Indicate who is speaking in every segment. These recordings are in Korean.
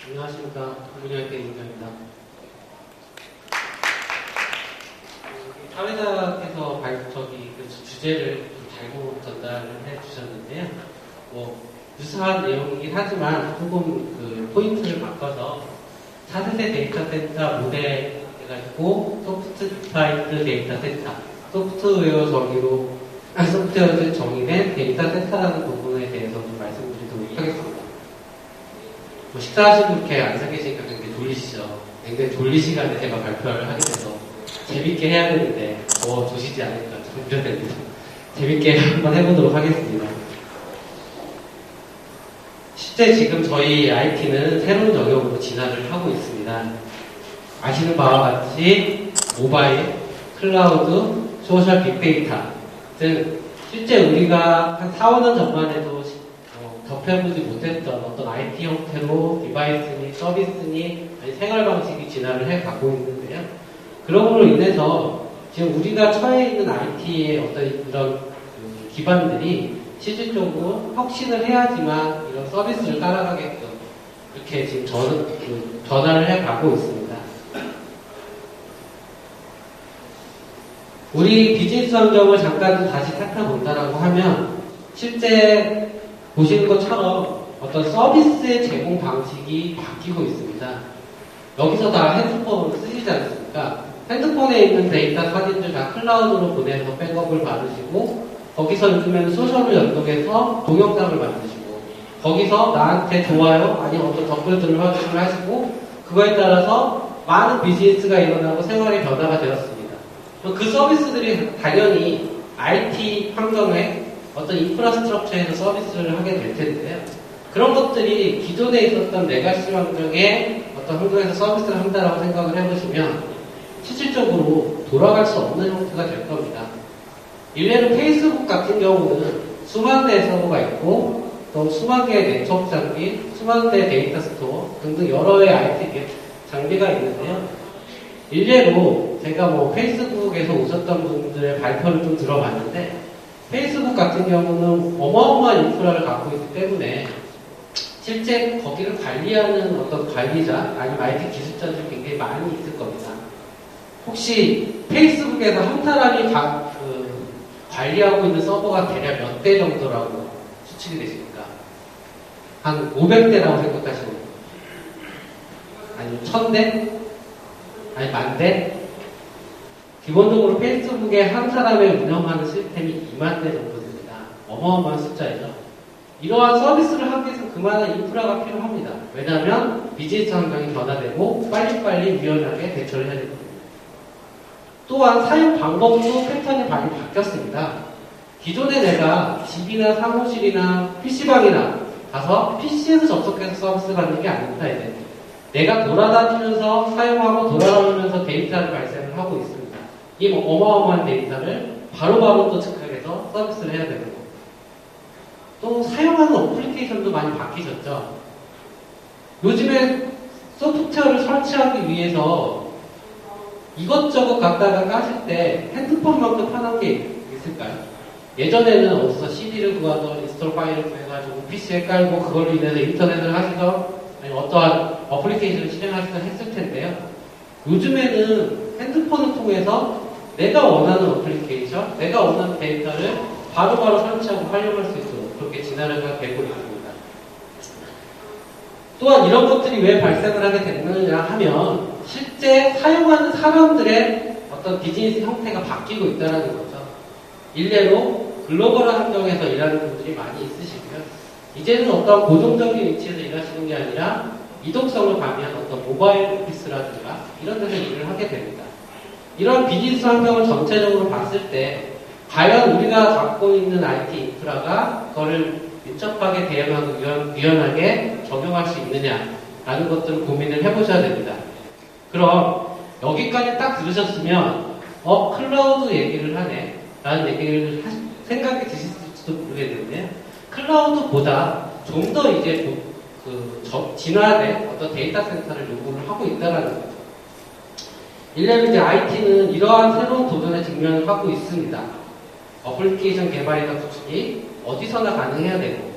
Speaker 1: 안녕하십니까. 국민의학회 임경입니다. 사회자께서 주제를 잘못 전달을 해주셨는데요. 유사한 내용이긴 하지만 조금 포인트를 바꿔서 차세대 데이터 센터 모델 해가지고 소프트 디파인드 데이터 센터, 소프트웨어 정의된 데이터 센터라는 부분에 대해서 좀 말씀드리도록 하겠습니다. 식사하시고 이렇게 앉아 계시니까 굉장히 졸리시죠? 굉장히 졸리 시간에 제가 발표를 하게 돼서 재밌게 해야 되는데 더 조시지 않을까 좀 우려됩니다. 재밌게 한번 해보도록 하겠습니다. 실제 지금 저희 IT는 새로운 영역으로 진화를 하고 있습니다. 아시는 바와 같이 모바일, 클라우드, 소셜 빅데이터 등 실제 우리가 한 4, 5년 전만 해도 접해보지 못했던 어떤 IT 형태로 디바이스니 서비스니 아니 생활 방식이 진화를 해가고 있는데요. 그럼으로 인해서 지금 우리가 처해 있는 IT의 어떤 이런 기반들이 실질적으로 혁신을 해야지만 이런 서비스를 따라가게끔 이렇게 지금 전환을 해가고 있습니다. 우리 비즈니스 환경을 잠깐 다시 살펴본다라고 하면 실제 보시는 것처럼 어떤 서비스의 제공 방식이 바뀌고 있습니다. 여기서 다 핸드폰을 쓰시지 않습니까? 핸드폰에 있는 데이터 사진들 다 클라우드로 보내서 백업을 받으시고 거기서 요즘에는 소셜을 연동해서 동영상을 만드시고 거기서 나한테 좋아요 아니 어떤 댓글들을 확인을 하시고 그거에 따라서 많은 비즈니스가 일어나고 생활의 변화가 되었습니다. 그 서비스들이 당연히 IT 환경에 어떤 인프라스트럭처에서 서비스를 하게 될 텐데요. 그런 것들이 기존에 있었던 레가시 환경에 어떤 환경에서 서비스를 한다라고 생각을 해보시면 실질적으로 돌아갈 수 없는 형태가 될 겁니다. 일례로 페이스북 같은 경우는 수만 대의 서버가 있고 또 수만 개의 네트워크 장비, 수만 대의 데이터 스토어 등등 여러 개의 IT 장비가 있는데요. 일례로 제가 페이스북에서 오셨던 분들의 발표를 좀 들어봤는데 페이스북 같은 경우는 어마어마한 인프라를 갖고 있기 때문에 실제 거기를 관리하는 어떤 관리자 아니면 IT 기술자들이 굉장히 많이 있을 겁니다. 혹시 페이스북에서 한 사람이 관리하고 있는 서버가 대략 몇 대 정도라고 추측이 되십니까? 한 500대라고 생각하시면 아니면 1000대? 아니 10,000대? 기본적으로 페이스북에 한 사람의 운영하는 시스템이 2만 대 정도 됩니다. 어마어마한 숫자이죠. 이러한 서비스를 하기 위해서 그만한 인프라가 필요합니다. 왜냐하면 비즈니스 환경이 변화되고 빨리빨리 유연하게 대처를 해야 되거든요. 또한 사용 방법도 패턴이 많이 바뀌었습니다. 기존에 내가 집이나 사무실이나 PC방이나 가서 PC에서 접속해서 서비스 받는 게 아닙니다. 이제 내가 돌아다니면서 사용하고 돌아다니면서 데이터를 발생을 하고 있습니다. 이 어마어마한 데이터를 바로바로 또 측정해서 서비스를 해야 되는 거고 또 사용하는 어플리케이션도 많이 바뀌셨죠. 요즘에 소프트웨어를 설치하기 위해서 이것저것 갖다가 까실 때 핸드폰만큼 편한 게 있을까요? 예전에는 어디서 CD를 구하던 인스톨 파일을 구해가지고 PC에 깔고 그걸로 인해서 인터넷을 하시던 아니면 어떠한 어플리케이션을 실행하시던 했을 텐데요. 요즘에는 핸드폰을 통해서 내가 원하는 어플리케이션, 내가 원하는 데이터를 바로바로 설치하고 활용할 수 있도록 그렇게 진화를 되고 있습니다. 또한 이런 것들이 왜 발생을 하게 됐느냐 하면 실제 사용하는 사람들의 어떤 비즈니스 형태가 바뀌고 있다는 거죠. 일례로 글로벌한 환경에서 일하는 분들이 많이 있으시고요. 이제는 어떤 고정적인 위치에서 일하시는 게 아니라 이동성을 가미한 어떤 모바일 오피스라든가 이런 데서 일을 하게 됩니다. 이런 비즈니스 환경을 전체적으로 봤을 때 과연 우리가 갖고 있는 IT 인프라가 그거를 밀접하게 대응하고 유연하게 적용할 수 있느냐라는 것들을 고민을 해보셔야 됩니다. 그럼 여기까지 딱 들으셨으면 클라우드 얘기를 하네 라는 얘기를 생각이 드실지도 모르겠는데요. 클라우드보다 좀 더 이제 진화된 어떤 데이터 센터를 요구를 하고 있다는 거죠. 일례로 이제 IT는 이러한 새로운 도전에 직면을 하고 있습니다. 어플리케이션 개발이나 구축이 어디서나 가능해야 되고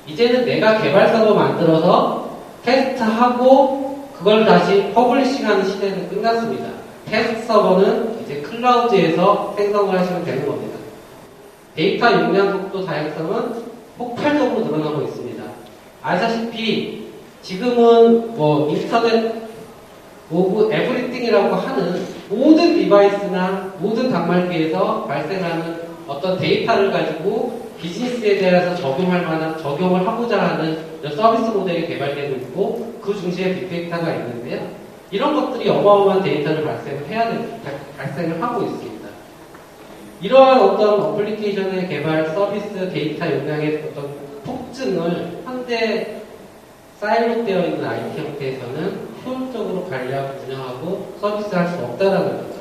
Speaker 1: 이제는 내가 개발사로 만들어서 테스트하고 그걸 다시 퍼블리싱하는 시대는 끝났습니다. 테스트 서버는 이제 클라우드에서 생성을 하시면 되는 겁니다. 데이터 용량 속도 다양성은 폭발적으로 늘어나고 있습니다. 아시다시피 지금은 뭐 인터넷 오브 에브리띵이라고 하는 모든 디바이스나 모든 단말기에서 발생하는 어떤 데이터를 가지고 비즈니스에 대해서 적용을 하고자 하는 서비스 모델이 개발되고 있고 그 중심에 빅데이터가 있는데요. 이런 것들이 어마어마한 데이터를 발생을 하고 있습니다. 이러한 어떤 어플리케이션의 개발, 서비스, 데이터 용량의 어떤 폭증을 현재 사일로 되어 있는 IT 형태에서는 효율적으로 관리하고 운영하고 서비스할 수 없다라는 거죠.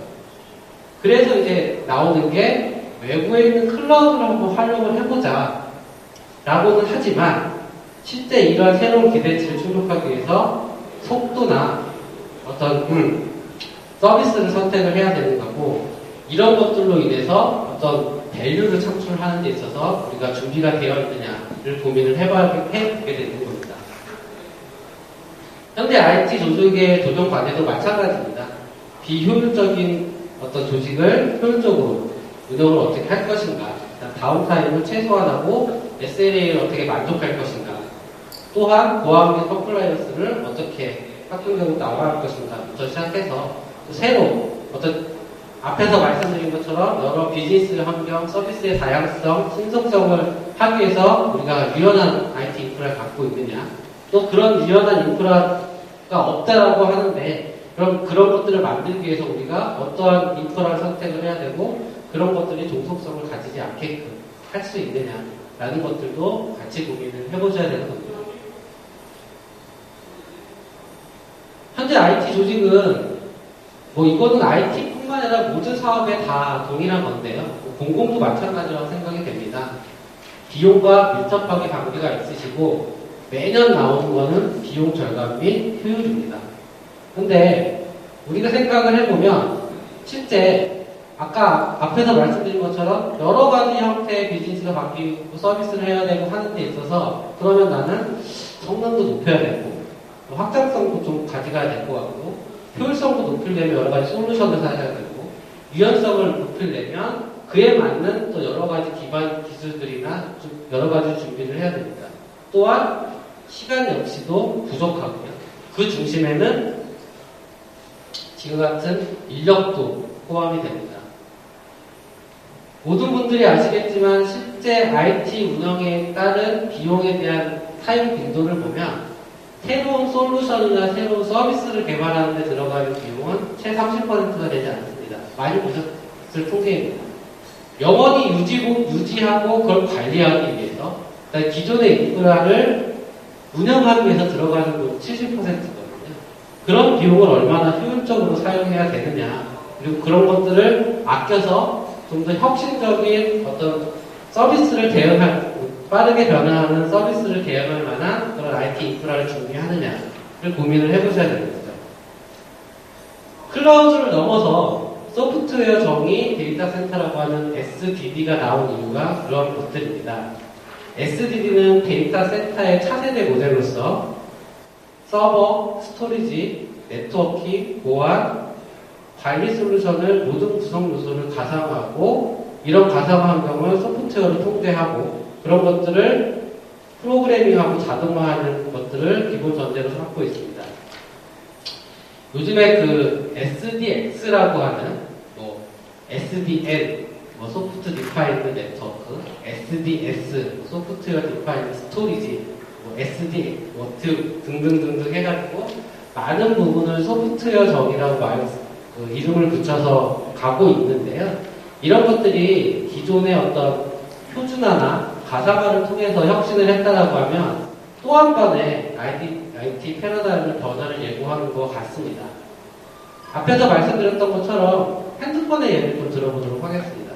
Speaker 1: 그래서 이제 나오는 게 외부에 있는 클라우드를 한번 활용을 해보자 라고는 하지만 실제 이러한 새로운 기대치를 충족하기 위해서 속도나 어떤 서비스를 선택을 해야 되는 거고 이런 것들로 인해서 어떤 밸류를 창출하는 데 있어서 우리가 준비가 되어 있느냐를 고민을 해보게 되는 겁니다. 현대 IT 조직의 조정 과제도 마찬가지입니다. 비효율적인 어떤 조직을 효율적으로 운영을 어떻게 할 것인가, 다운타임을 최소화하고 SLA를 어떻게 만족할 것인가, 또한 보안 및 컴플라이언스를 어떻게 합동적으로 나아갈 것인가부터 시작해서 새로 어떤 앞에서 말씀드린 것처럼 여러 비즈니스 환경, 서비스의 다양성, 신속성을 하기 위해서 우리가 유연한 IT 인프라를 갖고 있느냐, 또 그런 유연한 인프라가 없다라고 하는데 그럼 그런 것들을 만들기 위해서 우리가 어떠한 인프라를 선택을 해야 되고 그런 것들이 종속성을 가지지 않게끔 할 수 있느냐라는 것들도 같이 고민을 해보셔야 되는 겁니다. 현재 IT 조직은 뭐 이거는 IT뿐만 아니라 모든 사업에 다 동일한 건데요. 공공도 마찬가지라고 생각이 됩니다. 비용과 밀접하게 관계가 있으시고 매년 나오는 거는 비용 절감 및 효율입니다. 근데 우리가 생각을 해보면 실제 아까 앞에서 말씀드린 것처럼 여러 가지 형태의 비즈니스가 바뀌고 서비스를 해야 되고 하는 데 있어서 그러면 나는 성능도 높여야 되고 확장성도 좀 가져가야 될 것 같고 효율성도 높이려면 여러 가지 솔루션을 사야 되고 유연성을 높이려면 그에 맞는 또 여러 가지 기반 기술들이나 여러 가지 준비를 해야 됩니다. 또한 시간 역시도 부족하고요. 그 중심에는 지금 같은 인력도 포함이 됩니다. 모든 분들이 아시겠지만 실제 IT 운영에 따른 비용에 대한 타임 빈도를 보면 새로운 솔루션이나 새로운 서비스를 개발하는 데 들어가는 비용은 채 30%가 되지 않습니다. 많이 보셨을 통계입니다. 영원히 유지하고 그걸 관리하기 위해서 기존의 인프라를 운영하기 위해서 들어가는 건 70%거든요. 그런 비용을 얼마나 효율적으로 사용해야 되느냐 그리고 그런 것들을 아껴서 좀 더 혁신적인 어떤 서비스를 빠르게 변화하는 서비스를 대응할 만한 그런 IT 인프라를 준비하느냐를 고민을 해보셔야 됩니다. 클라우드를 넘어서 소프트웨어 정의 데이터 센터라고 하는 SDD가 나온 이유가 그런 것들입니다. SDD는 데이터 센터의 차세대 모델로서 서버, 스토리지, 네트워킹, 보안, 관리 솔루션을 모든 구성 요소를 가상화하고 이런 가상화 환경을 소프트웨어로 통제하고 그런 것들을 프로그래밍하고 자동화하는 것들을 기본 전제로 삼고 있습니다. 요즘에 그 SDX라고 하는 SDN, 소프트 디파인드 네트워크, SDS, 소프트웨어 디파인드 스토리지, SD, 등등등등 해가지고 많은 부분을 소프트웨어 정의라고 이름을 붙여서 가고 있는데요. 이런 것들이 기존의 어떤 표준화나 가상화를 통해서 혁신을 했다라고 하면 또 한 번의 IT 패러다임의 변화를 예고하는 것 같습니다. 앞에서 말씀드렸던 것처럼 핸드폰의 예를 좀 들어보도록 하겠습니다.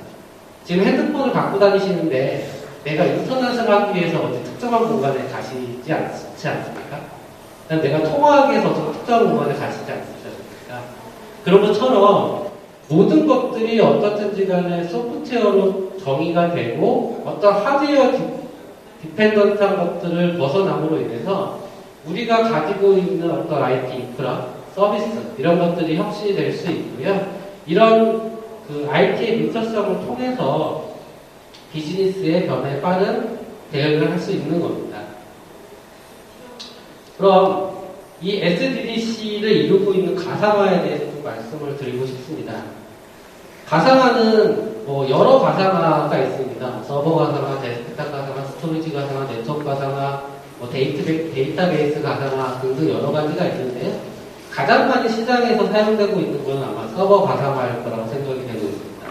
Speaker 1: 지금 핸드폰을 갖고 다니시는데 내가 인터넷을 하기 위해서 어디 특정한 공간에 가시지 않지 않습니까? 내가 통화하기 위해서 특정한 공간에 가시지 않습니까? 그런 것처럼 모든 것들이 어떻든지 간에 소프트웨어로 정의가 되고 어떤 하드웨어 디펜던트한 것들을 벗어남으로 인해서 우리가 가지고 있는 어떤 IT 인프라, 서비스 이런 것들이 혁신이 될 수 있고요. 이런 그 IT의 민첩성을 통해서 비즈니스의 변화에 빠른 대응을 할 수 있는 겁니다. 그럼 이 SDDC를 이루고 있는 가상화에 대해서 좀 말씀을 드리고 싶습니다. 가상화는 뭐 여러 가상화가 있습니다. 서버 가상화, 데스크탑 가상화, 스토리지 가상화, 네트워크 가상화, 뭐 데이터베이스 가상화 등등 여러 가지가 있는데 가장 많이 시장에서 사용되고 있는 건 아마 서버 가상화일 거라고 생각이 되고 있습니다.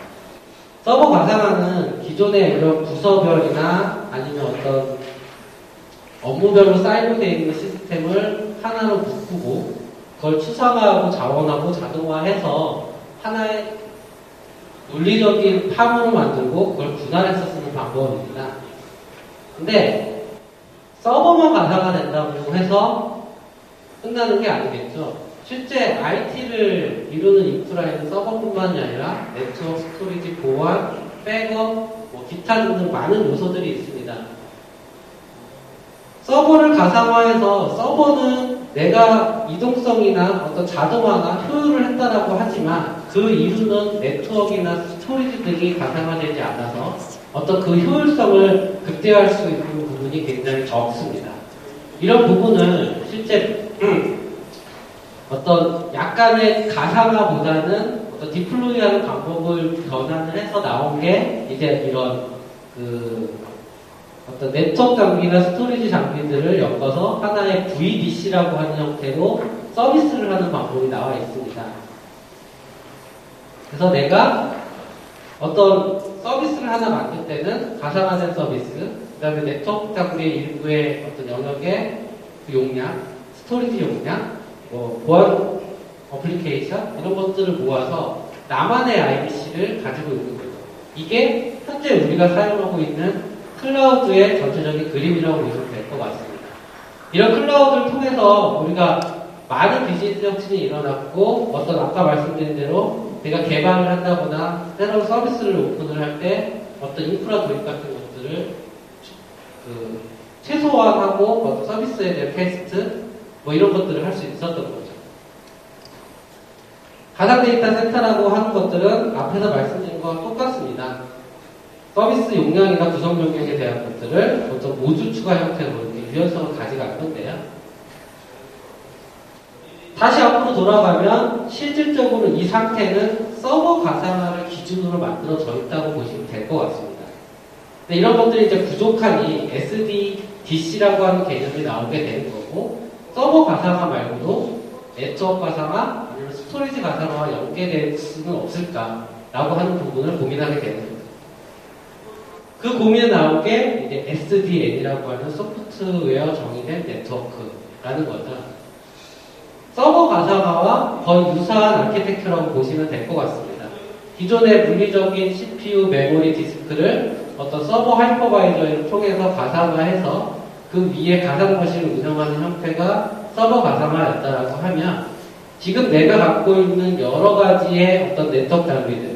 Speaker 1: 서버 가상화는 기존의 이런 부서별이나 아니면 어떤 업무별로 사이로 되어 있는 시스템을 하나로 묶고 그걸 추상화하고 자원하고 자동화해서 하나의 논리적인 파문을 만들고 그걸 분할해서 쓰는 방법입니다. 근데 서버만 가상화된다고 해서 끝나는 게 아니겠죠. 실제 IT를 이루는 인프라에는 서버뿐만이 아니라 네트워크, 스토리지, 보안, 백업, 뭐 기타 등등 많은 요소들이 있습니다. 서버를 가상화해서 서버는 내가 이동성이나 어떤 자동화나 효율을 했다라고 하지만 그 이유는 네트워크나 스토리지 등이 가상화되지 않아서 어떤 그 효율성을 극대화할 수 있는 부분이 굉장히 적습니다. 이런 부분을 실제 어떤 약간의 가상화보다는 어떤 디플로이하는 방법을 변환을 해서 나온 게 이제 이런 어떤 네트워크 장비나 스토리지 장비들을 엮어서 하나의 VDC라고 하는 형태로 서비스를 하는 방법이 나와 있습니다. 그래서 내가 어떤 서비스를 하나 만들 때는 가상화된 서비스, 그 다음에 네트워크 장비의 일부의 어떤 영역의 그 용량, 스토리지 용량, 뭐 보안 어플리케이션 이런 것들을 모아서 나만의 IDC를 가지고 있는 거죠. 이게 현재 우리가 사용하고 있는 클라우드의 전체적인 그림이라고 보시면 될 것 같습니다. 이런 클라우드를 통해서 우리가 많은 비즈니스 혁신이 일어났고 어떤 아까 말씀드린 대로 내가 개발을 한다거나 새로운 서비스를 오픈을 할 때 어떤 인프라 도입 같은 것들을 최소화하고 어떤 서비스에 대한 테스트 뭐 이런 것들을 할 수 있었던 거죠. 가상 데이터 센터라고 하는 것들은 앞에서 말씀드린 거와 똑같습니다. 서비스 용량이나 구성 용량에 대한 것들을 어떤 모듈 추가 형태로 이렇게 유연성을 가져갈 건데요. 다시 앞으로 돌아가면 실질적으로 이 상태는 서버 가상화를 기준으로 만들어져 있다고 보시면 될 것 같습니다. 근데 이런 것들이 이제 부족하니 SDDC라고 하는 개념이 나오게 되는 거고 서버 가상화 말고도 네트워크 가상화 아니면 스토리지 가상화와 연계될 수는 없을까라고 하는 부분을 고민하게 되는 거죠. 그 고민에 나온 게 이제 SDN이라고 하는 소프트웨어 정의된 네트워크라는 거죠. 서버 가상화와 거의 유사한 아키텍처라고 보시면 될 것 같습니다. 기존의 물리적인 CPU, 메모리, 디스크를 어떤 서버 하이퍼바이저를 통해서 가상화해서 그 위에 가상머신을 운영하는 형태가 서버 가상화였다라고 하면 지금 내가 갖고 있는 여러 가지의 어떤 네트워크 장비들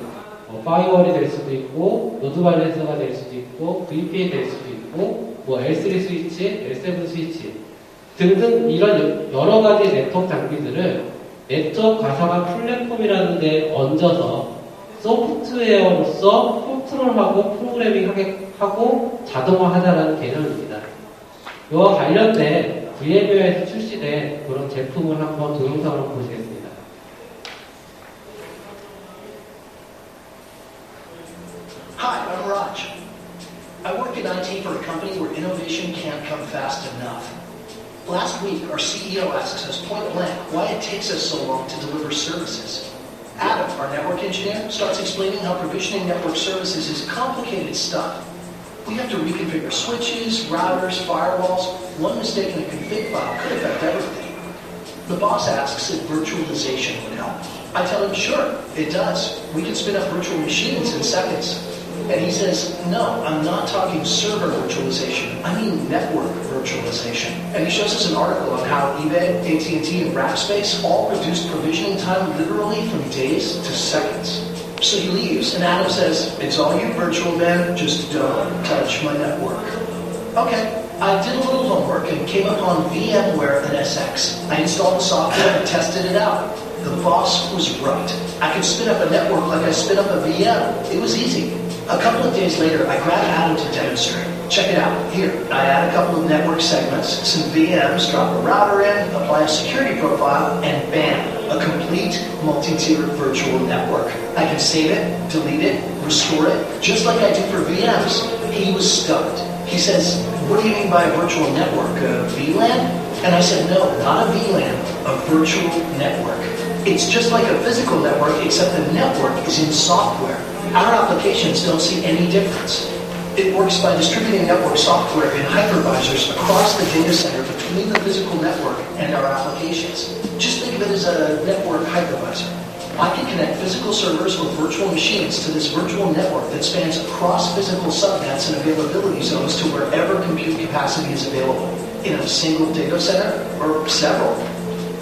Speaker 1: 파이어월이 될 수도 있고 로드 밸런서가 될 수도 있고 VPN 될 수도 있고 뭐 L3 스위치, L7 스위치 등등 이런 여러 가지 네트워크 장비들을 네트워크 가상화 플랫폼이라는 데 얹어서 소프트웨어로서 컨트롤하고 프로그래밍하고 자동화하자라는 개념입니다. 이와 관련된 VMware에서 출시된 그런 제품을 한번 동영상으로 보시겠습니다.
Speaker 2: Hi, I'm Raj. I work in IT for a company where innovation can't come fast enough. Last week, our CEO asks us point blank why it takes us so long to deliver services. Adam, our network engineer, starts explaining how provisioning network services is complicated stuff. We have to reconfigure switches, routers, firewalls. One mistake in a config file could affect everything. The boss asks if virtualization would help. I tell him, sure, it does. We can spin up virtual machines in seconds. And he says, no, I'm not talking server virtualization. I mean network virtualization. And he shows us an article on how eBay, AT&T, and Rackspace all reduced provisioning time literally from days to seconds. So he leaves, and Adam says, it's all you, virtual man, just don't touch my network. Okay, I did a little homework and came upon VMware NSX. I installed the software and tested it out. The boss was right. I could spin up a network like I spin up a VM. It was easy. A couple of days later, I grabbed Adam to demonstrate. Check it out. Here, I add a couple of network segments, some VMs, drop a router in, apply a security profile, and bam, a complete multi-tier virtual network. I can save it, delete it, restore it, just like I do for VMs. He was stunned. He says, "What do you mean by a virtual network? A VLAN?" And I said, "No, not a VLAN, a virtual network. It's just like a physical network, except the network is in software. Our applications don't see any difference. It works by distributing network software in hypervisors across the data center between the physical network and our applications. Just think of it as a network hypervisor. I can connect physical servers or virtual machines to this virtual network that spans across physical subnets and availability zones to wherever compute capacity is available, in a single data center or several."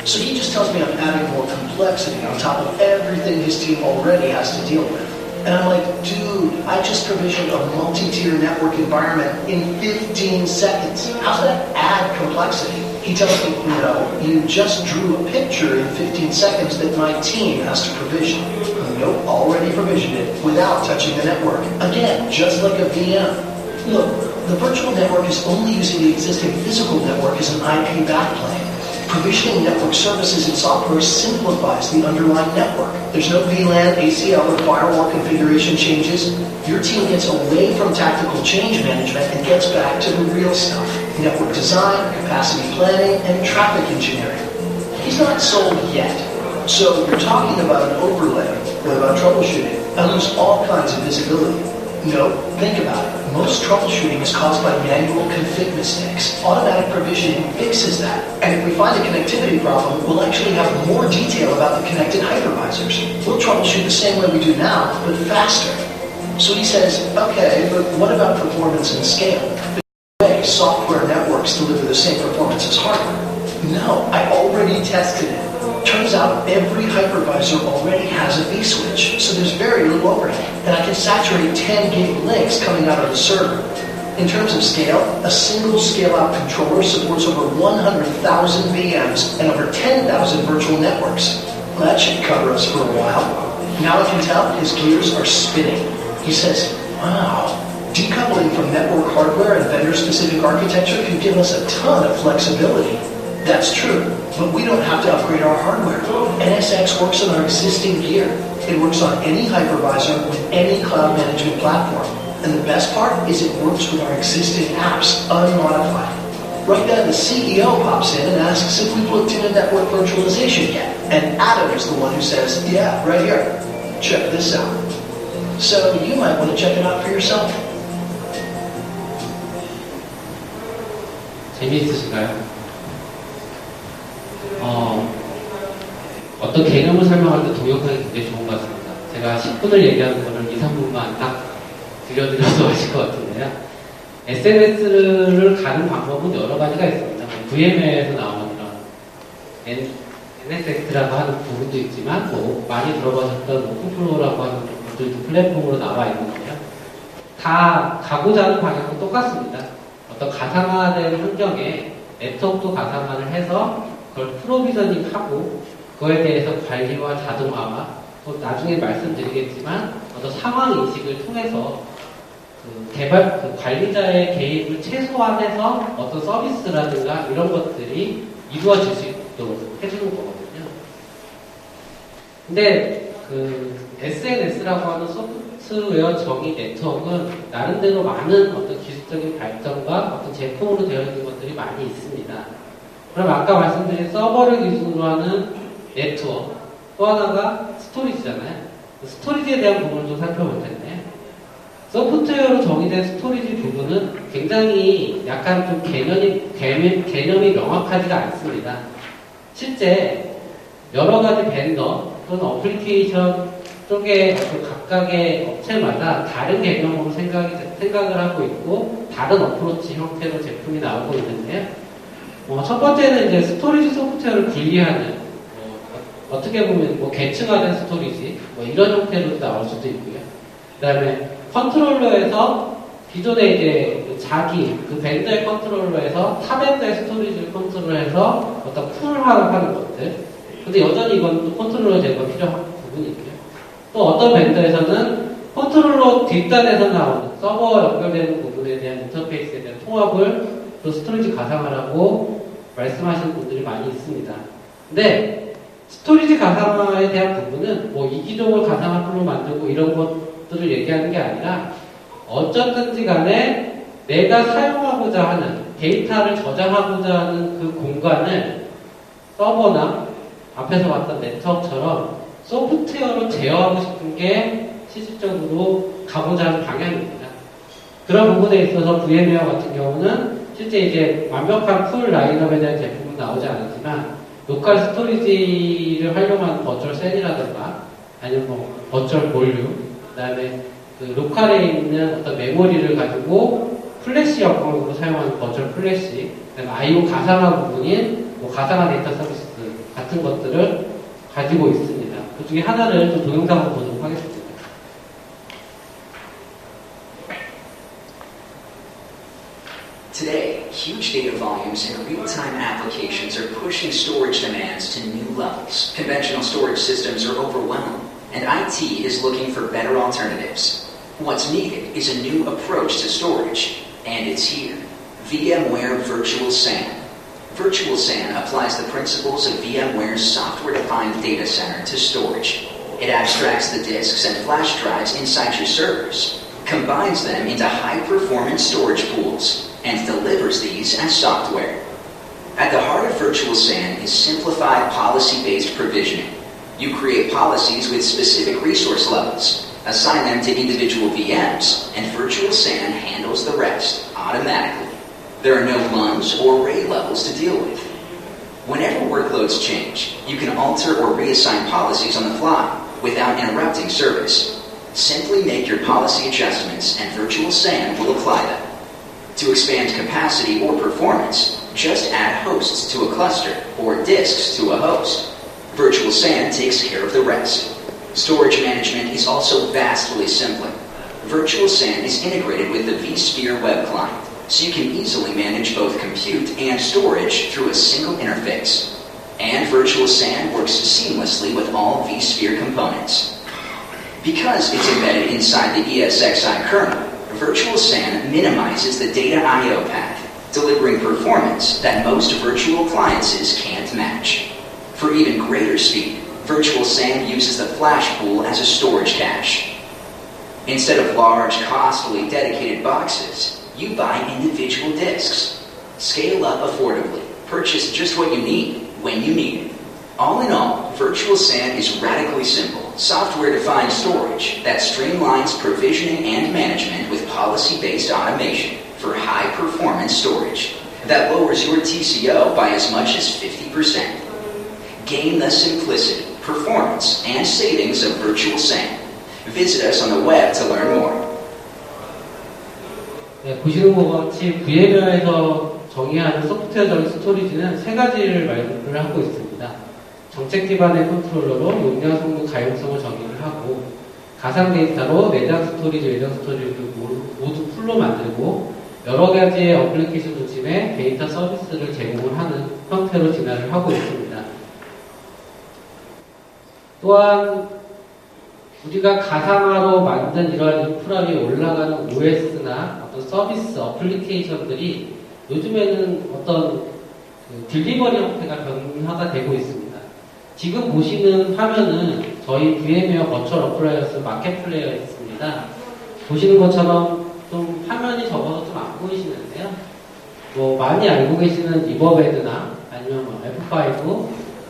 Speaker 2: So he just tells me I'm adding more complexity on top of everything his team already has to deal with. And I'm like, dude, I just provisioned a multi-tier network environment in 15 seconds. How's that add complexity? He tells me, no, you just drew a picture in 15 seconds that my team has to provision. Nope, already provisioned it without touching the network. Again, just like a VM. Look, the virtual network is only using the existing physical network as an IP backplane. Provisioning network services and software simplifies the underlying network. There's no VLAN, ACL, or firewall configuration changes. Your team gets away from tactical change management and gets back to the real stuff. Network design, capacity planning, and traffic engineering. He's not sold yet. So you're talking about an overlay. What about troubleshooting? I lose all kinds of visibility. No, think about it. Most troubleshooting is caused by manual config mistakes. Automatic provisioning fixes that. And if we find a connectivity problem, we'll actually have more detail about the connected hypervisors. We'll troubleshoot the same way we do now, but faster. So he says, okay, but what about performance and scale? Software networks deliver the same performance as hardware. No, I already tested it. Turns out every hypervisor already has a vSwitch, so there's very little overhead, and I can saturate 10 gig links coming out of the server. In terms of scale, a single scale-out controller supports over 100,000 VMs and over 10,000 virtual networks. Well, that should cover us for a while. Now I can tell his gears are spinning. He says, wow, decoupling from network hardware and vendor-specific architecture can give us a ton of flexibility. That's true, but we don't have to upgrade our hardware. NSX works on our existing gear. It works on any hypervisor with any cloud management platform. And the best part is it works with our existing apps, unmodified. Right then, the CEO pops in and asks if we've looked into network virtualization yet. And Adam is the one who says, yeah, right here. Check this out. So you might want to check it out for yourself.
Speaker 1: 재미있으신가요? 어떤 개념을 설명할 때 동영상이 굉장히 좋은 것 같습니다. 제가 10분을 얘기하는 거를 2, 3분만 딱 들려드려도 아실 것 같은데요. SNS를 가는 방법은 여러 가지가 있습니다. VM에서 나오는 그런 NSX라고 하는 부분도 있지만, 많이 들어보셨던 오픈플로우라고 하는 부분들도 플랫폼으로 나와 있는데요. 다 가고자 하는 방향은 똑같습니다. 어떤 가상화된 환경에 네트워크도 가상화를 해서 그걸 프로비저닝하고 그거에 대해서 관리와 자동화와 또 나중에 말씀드리겠지만 어떤 상황 인식을 통해서 관리자의 개입을 최소화해서 어떤 서비스라든가 이런 것들이 이루어질 수 있도록 해주는 거거든요. 근데 SNS라고 하는 소프트웨어 정의 네트워크는 나름대로 많은 어떤 기술적인 발전과 어떤 제품으로 되어 있는 것들이 많이 있습니다. 그럼 아까 말씀드린 서버를 기준으로 하는 네트워크, 또 하나가 스토리지잖아요. 스토리지에 대한 부분을 좀 살펴볼 텐데, 소프트웨어로 정의된 스토리지 부분은 굉장히 약간 좀 개념이 명확하지가 않습니다. 실제 여러 가지 벤더 또는 어플리케이션 쪽에 각각의 업체마다 다른 개념으로 생각을 하고 있고 다른 어프로치 형태로 제품이 나오고 있는데요. 첫 번째는 이제 스토리지 소프트웨어를 분리하는 어떻게 보면 계층화된 스토리지 이런 형태로 나올 수도 있고요. 그 다음에 컨트롤러에서 기존에 이제 자기 그 밴드의 컨트롤러에서 타 밴드의 스토리지를 컨트롤해서 어떤 풀하는 것들. 근데 여전히 이건 또 컨트롤러 제거가 필요한 부분이 있고요. 또 어떤 밴드에서는 컨트롤러 뒷단에서 나오는 서버 연결되는 부분에 대한 인터페이스에 대한 통합을 또 스토리지 가상화라고 말씀하시는 분들이 많이 있습니다. 근데 스토리지 가상화에 대한 부분은 뭐 이기종을 가상화 풀로 만들고 이런 것들을 얘기하는 게 아니라 어쨌든지 간에 내가 사용하고자 하는 데이터를 저장하고자 하는 그 공간을 서버나 앞에서 봤던 네트워크처럼 소프트웨어로 제어하고 싶은 게 실질적으로 가고자 하는 방향입니다. 그런 부분에 있어서 VM웨어 같은 경우는 실제 이제 완벽한 풀 라인업에 대한 제품은 나오지 않았지만 로컬 스토리지를 활용한 버추얼 셀이라든가 아니면 뭐 버추얼 볼륨 그 다음에 그 로컬에 있는 어떤 메모리를 가지고 플래시 역광으로 사용하는 버추얼 플래시 그다음에 IO 가상화 부분인 뭐 가상화 데이터 서비스 같은 것들을 가지고 있습니다. 그 중에 하나를 좀 동영상으로 보도록 하겠습니다.
Speaker 3: Today, huge data volumes and real-time applications are pushing storage demands to new levels. Conventional storage systems are overwhelmed, and IT is looking for better alternatives. What's needed is a new approach to storage, and it's here. VMware Virtual SAN. Virtual SAN applies the principles of VMware's software-defined data center to storage. It abstracts the disks and flash drives inside your servers, combines them into high-performance storage pools, and delivers these as software. At the heart of Virtual SAN is simplified policy-based provisioning. You create policies with specific resource levels, assign them to individual VMs, and Virtual SAN handles the rest automatically. There are no LUNs or RAID levels to deal with. Whenever workloads change, you can alter or reassign policies on the fly without interrupting service. Simply make your policy adjustments and Virtual SAN will apply them. To expand capacity or performance, just add hosts to a cluster or disks to a host. Virtual SAN takes care of the rest. Storage management is also vastly simpler. Virtual SAN is integrated with the vSphere web client, so you can easily manage both compute and storage through a single interface. And Virtual SAN works seamlessly with all vSphere components. Because it's embedded inside the ESXi kernel, Virtual SAN minimizes the data I/O path, delivering performance that most virtual appliances can't match. For even greater speed, Virtual SAN uses the flash pool as a storage cache. Instead of large, costly, dedicated boxes, you buy individual disks. Scale up affordably. Purchase just what you need, when you need it. All in all, Virtual SAN is radically simple, software-defined storage that streamlines provisioning and management with policy-based automation for high-performance storage that lowers your TCO by as much as 50%. Gain the simplicity, performance, and savings of Virtual SAN. Visit us on the web to learn more.
Speaker 1: 네, 보시는 것 같이 VM웨어에서 정의하는 소프트웨어적인 스토리지는 세 가지를 말을 하고 있습니다. 정책 기반의 컨트롤러로 용량, 성능, 가용성을 정의를 하고 가상 데이터로 내장 스토리지, 외장 스토리지를 모두 풀로 만들고 여러 가지의 어플리케이션 중심의 데이터 서비스를 제공을 하는 형태로 진화를 하고 있습니다. 또한 우리가 가상화로 만든 이러한 인프라 위에 올라가는 OS나 어떤 서비스, 어플리케이션들이 요즘에는 어떤 딜리버리 형태가 변화가 되고 있습니다. 지금 보시는 화면은 저희 VM웨어 버추얼 어플라이언스 마켓플레이어였습니다. 보시는 것처럼 좀 화면이 적어서 좀 안 보이시는데요. 뭐 많이 알고 계시는 리버베드나 아니면 뭐 F5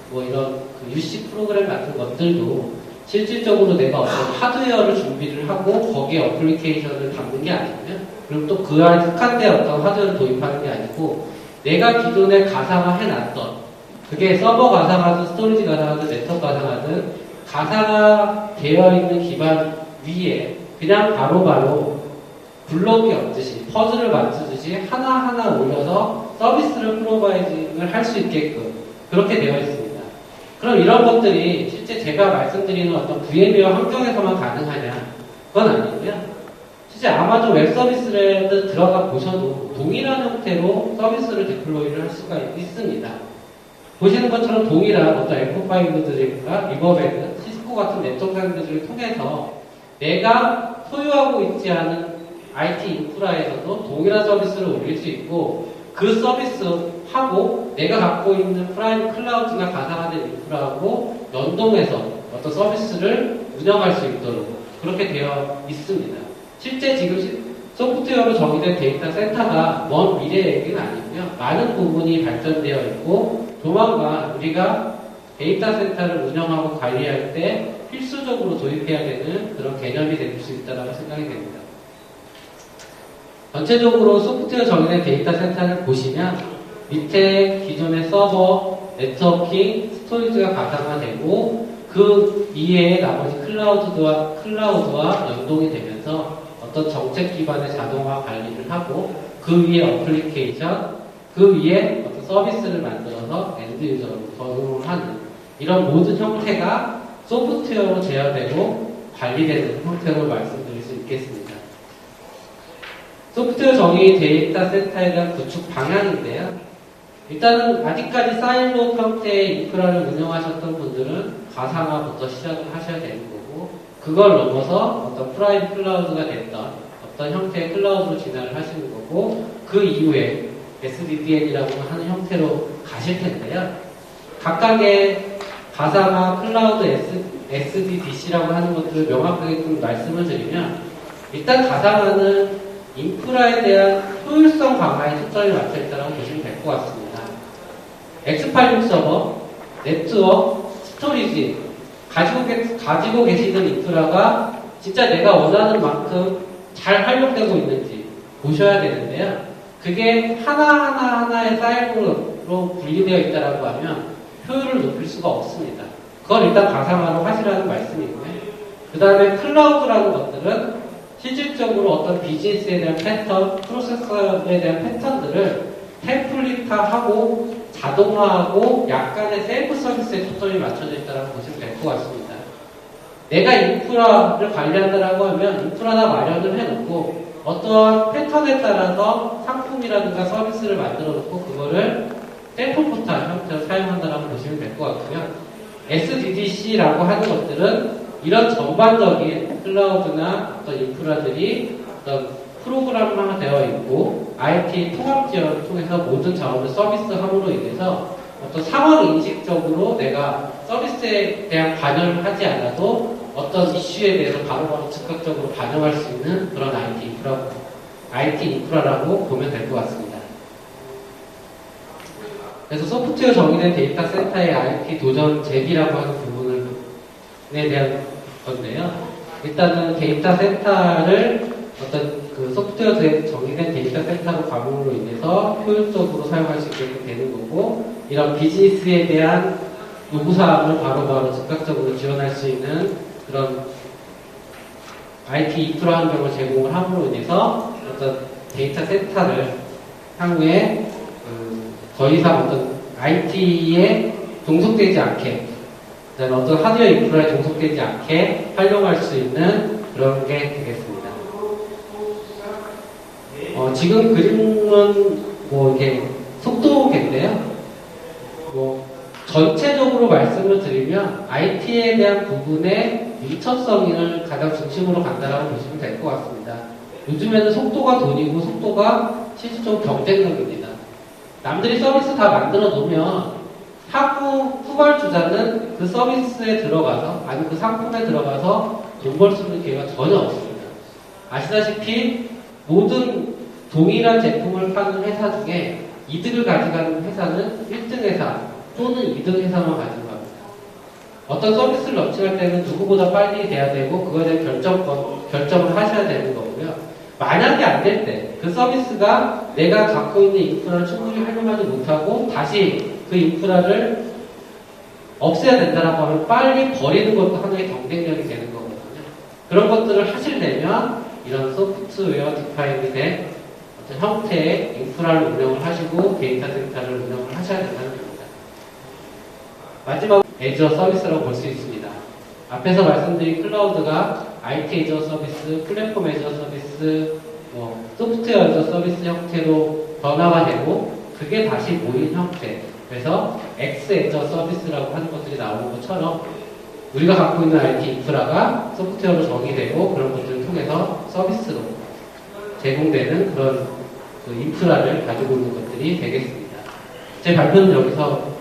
Speaker 1: 뭐 이런 그 UC 프로그램 같은 것들도 실질적으로 내가 어떤 하드웨어를 준비를 하고 거기에 어플리케이션을 담는 게 아니고요. 그리고 또 그 안에 특화된 어떤 하드웨어를 도입하는 게 아니고 내가 기존에 가상화 해놨던 그게 서버 가상화든 스토리지 가상화든 네트워크 가상화든 가상화 되어 있는 기반 위에 그냥 바로바로 블록이 없듯이 퍼즐을 맞추듯이 하나하나 올려서 서비스를 프로바이딩을 할 수 있게끔 그렇게 되어 있습니다. 그럼 이런 것들이 실제 제가 말씀드리는 어떤 VM웨어 환경에서만 가능하냐? 그건 아니고요. 실제 아마존 웹 서비스에 들어가 보셔도 동일한 형태로 서비스를 디플로이를 할 수가 있습니다. 보시는 것처럼 동일한 어떤 F5들과 리버베드, 시스코 같은 네트워크 장비들을 통해서 내가 소유하고 있지 않은 IT 인프라에서도 동일한 서비스를 올릴 수 있고 그 서비스하고 내가 갖고 있는 프라이빗 클라우드나 가상화된 인프라하고 연동해서 어떤 서비스를 운영할 수 있도록 그렇게 되어 있습니다. 실제 지금 소프트웨어로 정의된 데이터 센터가 먼 미래 얘기는 아니고요. 많은 부분이 발전되어 있고 조만간 우리가 데이터 센터를 운영하고 관리할 때 필수적으로 도입해야 되는 그런 개념이 될 수 있다고 생각이 됩니다. 전체적으로 소프트웨어 정의된 데이터 센터를 보시면 밑에 기존의 서버, 네트워킹, 스토리지가 가상화되고 그 이외에 나머지 클라우드와 연동이 되면서 어떤 정책 기반의 자동화 관리를 하고 그 위에 어플리케이션, 그 위에 어떤 서비스를 만들어서 엔드 유저로 적용을 하는 이런 모든 형태가 소프트웨어로 제어되고 관리되는 형태로 말씀드릴 수 있겠습니다. 소프트웨어 정의 데이터 센터에 대한 구축 방향인데요. 일단은 아직까지 사일로 형태의 인프라를 운영하셨던 분들은 가상화부터 시작을 하셔야 되는 거고 그걸 넘어서 어떤 프라이빗 클라우드가 됐던 어떤 형태의 클라우드로 진화를 하시는 거고 그 이후에 SDDN이라고 하는 형태로 가실 텐데요. 각각의 가상화 클라우드 SDDC라고 하는 것들을 명확하게 좀 말씀을 드리면 일단 가상화는 인프라에 대한 효율성 강화에 초점이 맞춰 있다고 보시면 될 것 같습니다. X86 서버, 네트워크, 스토리지 가지고 계시는 인프라가 진짜 내가 원하는 만큼 잘 활용되고 있는지 보셔야 되는데요. 그게 하나의 사이즈로 분리되어 있다고 하면 효율을 높일 수가 없습니다. 그걸 일단 가상화로 하시라는 말씀이고요. 그 다음에 클라우드라는 것들은 실질적으로 어떤 비즈니스에 대한 패턴, 프로세서에 대한 패턴들을 템플릿화하고 자동화하고 약간의 셀프 서비스에 초점이 맞춰져 있다고 보시면 될 것 같습니다. 내가 인프라를 관리한다고 하면 인프라나 마련을 해놓고 어떠한 패턴에 따라서 상품이라든가 서비스를 만들어 놓고 그거를 셀프 포탈 형태로 사용한다고 보시면 될 것 같고요. SDDC라고 하는 것들은 이런 전반적인 클라우드나 어떤 인프라들이 어떤 프로그램화되어 있고 IT 통합 지원을 통해서 모든 자원을 서비스함으로 인해서 어떤 상황 인식적으로 내가 서비스에 대한 관여를 하지 않아도 어떤 이슈에 대해서 바로바로 즉각적으로 반영할 수 있는 그런 IT 인프라라고 보면 될 것 같습니다. 그래서 소프트웨어 정의된 데이터 센터의 IT 도전 제기라고 하는 부분에 대한 건데요. 일단은 데이터 센터를 어떤 그 소프트웨어 정의된 데이터 센터로 가공으로 인해서 효율적으로 사용할 수 있게 되는 거고 이런 비즈니스에 대한 요구사항을 바로바로 즉각적으로 지원할 수 있는 그런 IT 인프라 환경을 제공을 함으로 인해서 어떤 데이터 센터를 향후에 더 이상 어떤 IT에 종속되지 않게 어떤 하드웨어 인프라에 종속되지 않게 활용할 수 있는 그런 게 되겠습니다. 지금 그림은 이게 속도계인데요. 전체적으로 말씀을 드리면 IT에 대한 부분의 밀접성을 가장 중심으로 간다라고 보시면 될 것 같습니다. 요즘에는 속도가 돈이고 속도가 실질적으로 경쟁력입니다. 남들이 서비스 다 만들어 놓으면 후발주자는 그 서비스에 들어가서 아니 그 상품에 들어가서 돈 벌 수 있는 기회가 전혀 없습니다. 아시다시피 모든 동일한 제품을 파는 회사 중에 이득을 가져가는 회사는 1등 회사 또는 2등 회사만 가지고 갑니다. 어떤 서비스를 런칭할 때는 누구보다 빨리 돼야 되고 그거에 대한 결정을 하셔야 되는 거고요. 만약에 안 될 때 그 서비스가 내가 갖고 있는 인프라를 충분히 활용하지 못하고 다시 그 인프라를 없애야 된다라고 하면 빨리 버리는 것도 하나의 경쟁력이 되는 거거든요. 그런 것들을 하시려면 이런 소프트웨어 디파인된 어떤 형태의 인프라를 운영을 하시고 데이터 센터를 운영을 하셔야 된다는 겁니다. 마지막 애저 서비스라고 볼 수 있습니다. 앞에서 말씀드린 클라우드가 IT 애저 서비스, 플랫폼 애저 서비스, 소프트웨어 애저 서비스 형태로 변화가 되고 그게 다시 모인 형태. 그래서 X 애저 서비스라고 하는 것들이 나오는 것처럼 우리가 갖고 있는 IT 인프라가 소프트웨어로 정의되고 그런 것들을 통해서 서비스로 제공되는 그런 그 인프라를 가지고 있는 것들이 되겠습니다. 제 발표는 여기서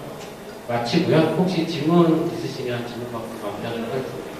Speaker 1: 마치고요. 혹시 질문 있으시면 질문 받고 마무리하도록 하겠습니다.